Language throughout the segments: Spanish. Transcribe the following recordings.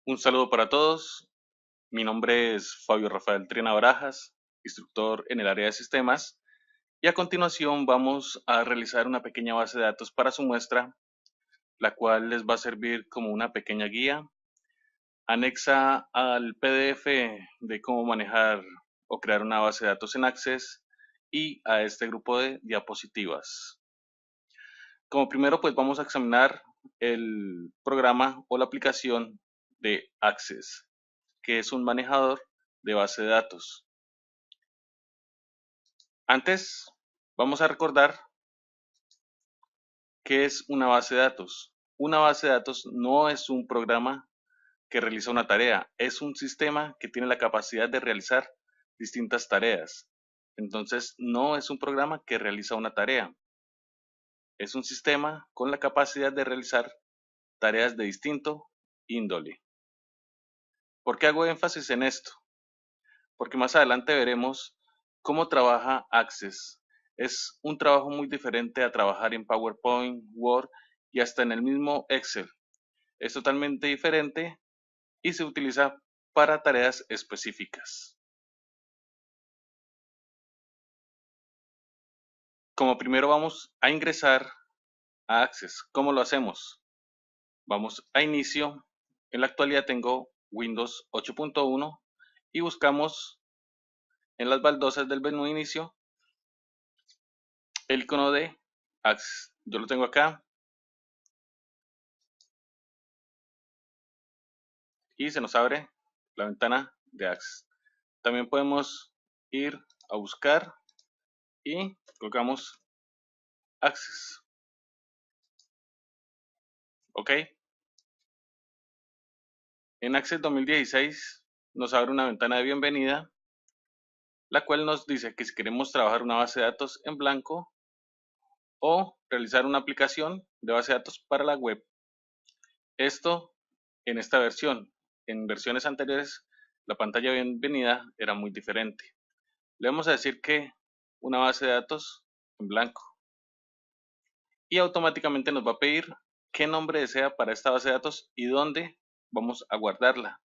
Un saludo para todos. Mi nombre es Fabio Rafael Triana Barajas, instructor en el área de sistemas, y a continuación vamos a realizar una pequeña base de datos para su muestra, la cual les va a servir como una pequeña guía anexa al PDF de cómo manejar o crear una base de datos en Access y a este grupo de diapositivas. Como primero, pues vamos a examinar el programa o la aplicación de Access, que es un manejador de base de datos. Antes, vamos a recordar qué es una base de datos. Una base de datos no es un programa que realiza una tarea, es un sistema que tiene la capacidad de realizar distintas tareas. Entonces, no es un programa que realiza una tarea, es un sistema con la capacidad de realizar tareas de distinto índole. ¿Por qué hago énfasis en esto? Porque más adelante veremos cómo trabaja Access. Es un trabajo muy diferente a trabajar en PowerPoint, Word y hasta en el mismo Excel. Es totalmente diferente y se utiliza para tareas específicas. Como primero vamos a ingresar a Access. ¿Cómo lo hacemos? Vamos a inicio. En la actualidad tengo Windows 8.1 y buscamos en las baldosas del menú inicio el icono de Access. Yo lo tengo acá y se nos abre la ventana de Access. También podemos ir a buscar y colocamos Access. Ok. En Access 2016 nos abre una ventana de bienvenida, la cual nos dice que si queremos trabajar una base de datos en blanco o realizar una aplicación de base de datos para la web. Esto en esta versión. En versiones anteriores la pantalla de bienvenida era muy diferente. Le vamos a decir que una base de datos en blanco y automáticamente nos va a pedir qué nombre desea para esta base de datos y dónde vamos a guardarla.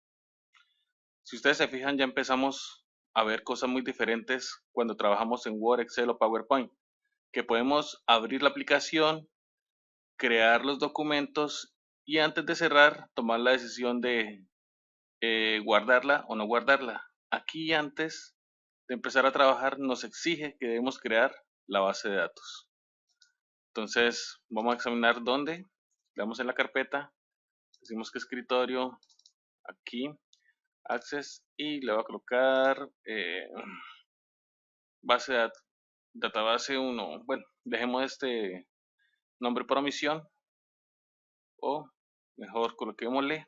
Si ustedes se fijan, ya empezamos a ver cosas muy diferentes cuando trabajamos en Word, Excel o PowerPoint, que podemos abrir la aplicación, crear los documentos y antes de cerrar tomar la decisión de guardarla o no guardarla. Aquí antes de empezar a trabajar nos exige que debemos crear la base de datos. Entonces vamos a examinar dónde. Le damos en la carpeta, decimos que escritorio, aquí, Access y le voy a colocar base de datos, database 1. Bueno, dejemos este nombre por omisión o mejor coloquémosle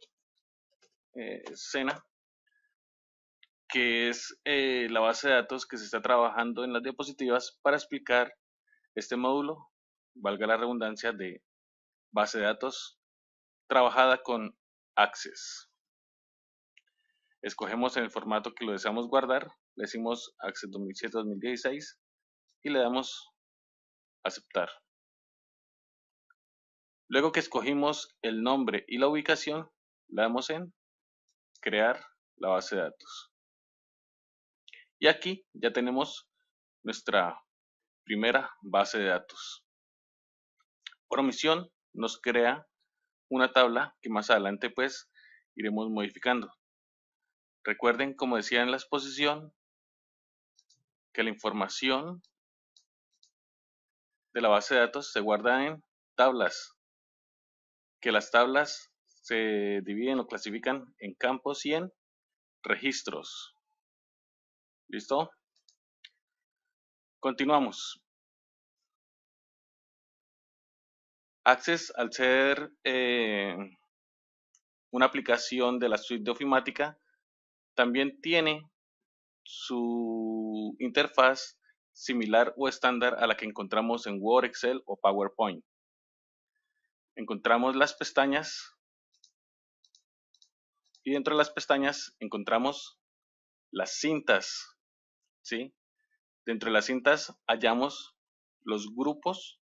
Sena, que es la base de datos que se está trabajando en las diapositivas para explicar este módulo, valga la redundancia, de base de datos trabajada con Access. Escogemos en el formato que lo deseamos guardar, le decimos Access 2007-2016 y le damos aceptar. Luego que escogimos el nombre y la ubicación, le damos en crear la base de datos. Y aquí ya tenemos nuestra primera base de datos. Por omisión nos crea una tabla que más adelante pues iremos modificando. Recuerden, como decía en la exposición, que la información de la base de datos se guarda en tablas, que las tablas se dividen o clasifican en campos y en registros. ¿Listo? Continuamos. Access, al ser una aplicación de la suite de ofimática, también tiene su interfaz similar o estándar a la que encontramos en Word, Excel o PowerPoint. Encontramos las pestañas y dentro de las pestañas encontramos las cintas, ¿sí? Dentro de las cintas hallamos los grupos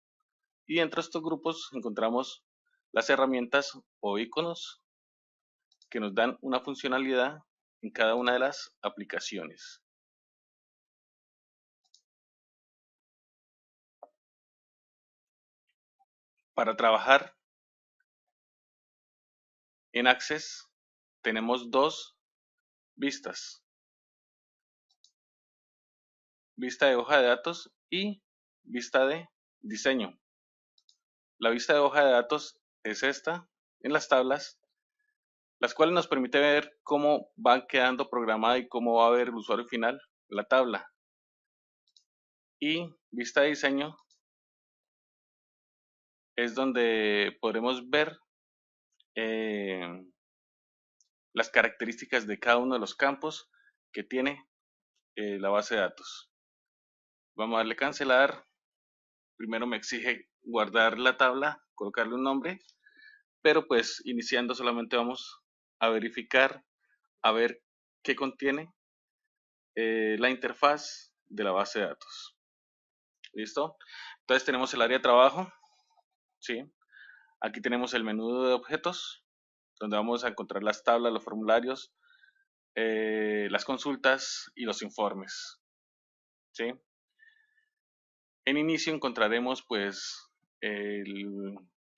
y dentro de estos grupos encontramos las herramientas o iconos que nos dan una funcionalidad en cada una de las aplicaciones. Para trabajar en Access tenemos dos vistas: vista de hoja de datos y vista de diseño. La vista de hoja de datos es esta en las tablas, las cuales nos permite ver cómo va quedando programada y cómo va a ver el usuario final la tabla. Y vista de diseño es donde podremos ver eh, las características de cada uno de los campos que tiene la base de datos. Vamos a darle cancelar. Primero me exige guardar la tabla, colocarle un nombre, pero pues iniciando solamente vamos a verificar, a ver qué contiene la interfaz de la base de datos. ¿Listo? Entonces tenemos el área de trabajo, ¿sí? Aquí tenemos el menú de objetos, donde vamos a encontrar las tablas, los formularios, las consultas y los informes, ¿sí? En inicio encontraremos pues el,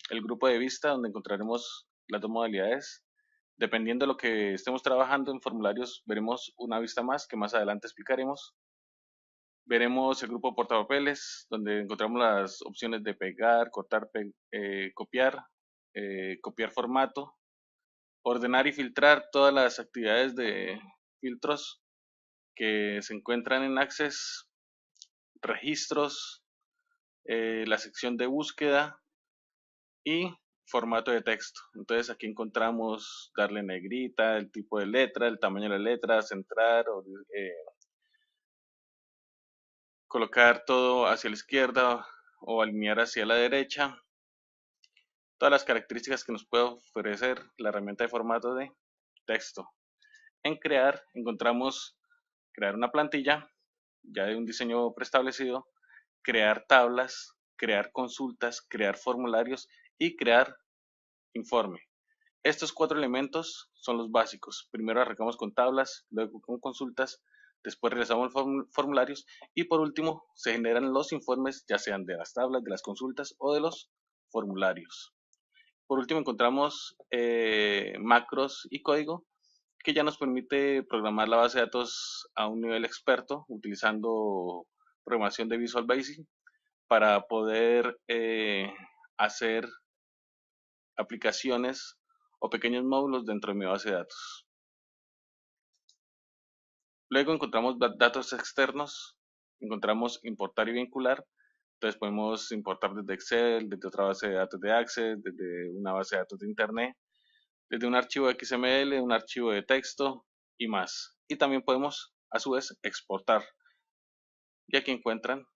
el grupo de vista, donde encontraremos las dos modalidades. Dependiendo de lo que estemos trabajando en formularios, veremos una vista más que más adelante explicaremos. Veremos el grupo portapapeles, donde encontramos las opciones de pegar, cortar, copiar, copiar formato, ordenar y filtrar todas las actividades de filtros que se encuentran en Access, registros, la sección de búsqueda y formato de texto. Entonces aquí encontramos darle negrita, el tipo de letra, el tamaño de la letra, centrar o colocar todo hacia la izquierda o alinear hacia la derecha. Todas las características que nos puede ofrecer la herramienta de formato de texto. En crear encontramos crear una plantilla ya de un diseño preestablecido, crear tablas, crear consultas, crear formularios y crear informe. Estos cuatro elementos son los básicos. Primero arrancamos con tablas, luego con consultas, después realizamos formularios y por último se generan los informes, ya sean de las tablas, de las consultas o de los formularios. Por último encontramos macros y código, que ya nos permite programar la base de datos a un nivel experto utilizando programación de Visual Basic para poder hacer aplicaciones o pequeños módulos dentro de mi base de datos. Luego encontramos datos externos, encontramos importar y vincular. Entonces podemos importar desde Excel, desde otra base de datos de Access, desde una base de datos de Internet, desde un archivo XML, un archivo de texto y más. Y también podemos a su vez exportar. Y aquí encuentran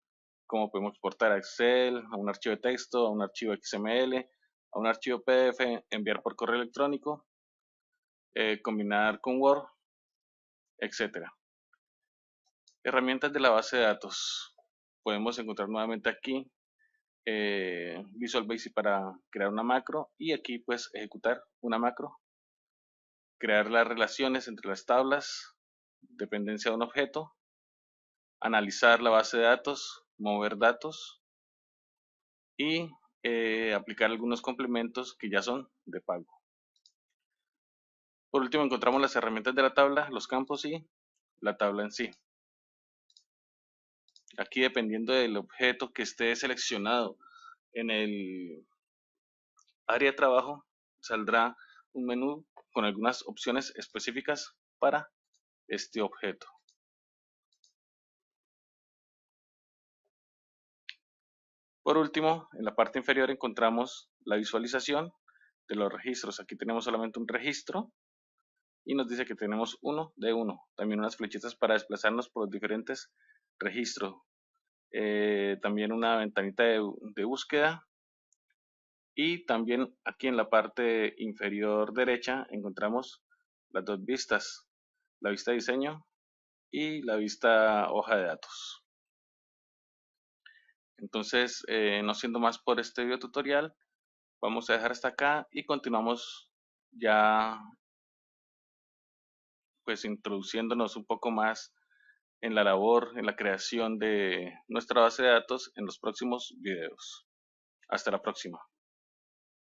cómo podemos exportar a Excel, a un archivo de texto, a un archivo XML, a un archivo PDF, enviar por correo electrónico, combinar con Word, etcétera. Herramientas de la base de datos. Podemos encontrar nuevamente aquí Visual Basic para crear una macro y aquí pues ejecutar una macro, crear las relaciones entre las tablas, dependencia de un objeto, analizar la base de datos, mover datos y aplicar algunos complementos que ya son de pago. Por último encontramos las herramientas de la tabla, los campos y la tabla en sí. Aquí dependiendo del objeto que esté seleccionado en el área de trabajo, saldrá un menú con algunas opciones específicas para este objeto. Por último, en la parte inferior encontramos la visualización de los registros. Aquí tenemos solamente un registro y nos dice que tenemos uno de uno. También unas flechitas para desplazarnos por los diferentes registros. También una ventanita de búsqueda. Y también aquí en la parte inferior derecha encontramos las dos vistas, la vista de diseño y la vista hoja de datos. Entonces, no siendo más por este video tutorial, vamos a dejar hasta acá y continuamos ya pues introduciéndonos un poco más en la labor, en la creación de nuestra base de datos en los próximos videos. Hasta la próxima.